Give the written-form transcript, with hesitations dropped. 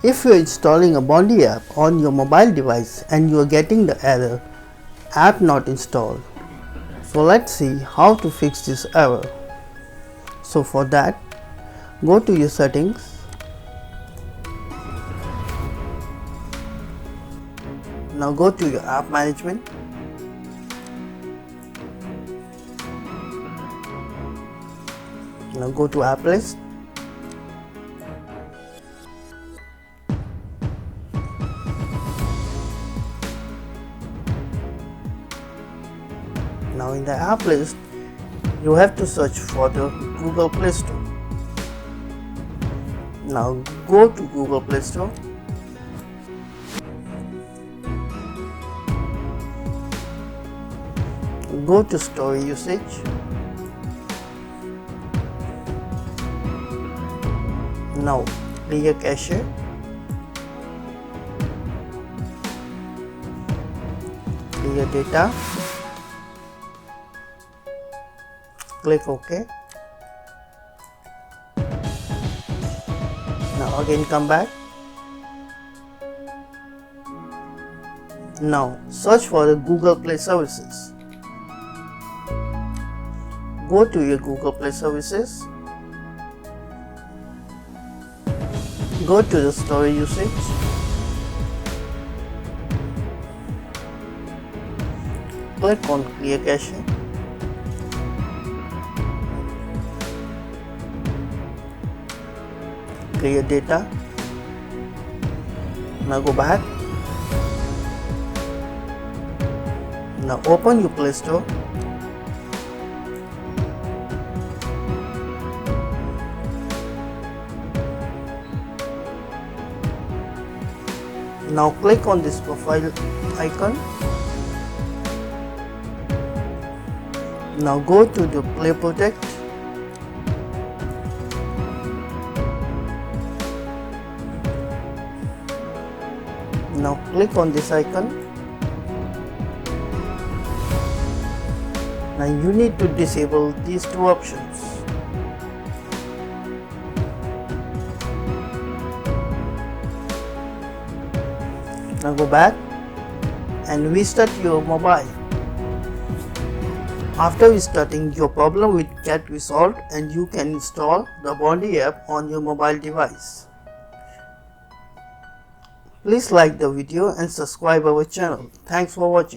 If you are installing a Bondee app on your mobile device and you are getting the error app not installed, so let's see how to fix this error. So for that, go to your settings. Now go to your app management. Now go to app list. Now in the app list, you have to search for the Google Play Store. Now go to Google Play Store. Go to storage usage. Now clear cache. Clear data. Click OK. Now again come back. Now search for the Google Play Services. Go to your Google Play Services. Go to the storage usage. Click on clear cache. Clear data. Now go back. Now open your Play Store. Now click on this profile icon. Now go to the Play Protect. Now click on this icon. Now you need to disable these two options. Now go back and restart your mobile. After restarting, your problem will get resolved and you can install the Bondee app on your mobile device. Please like the video and subscribe our channel. Thanks for watching.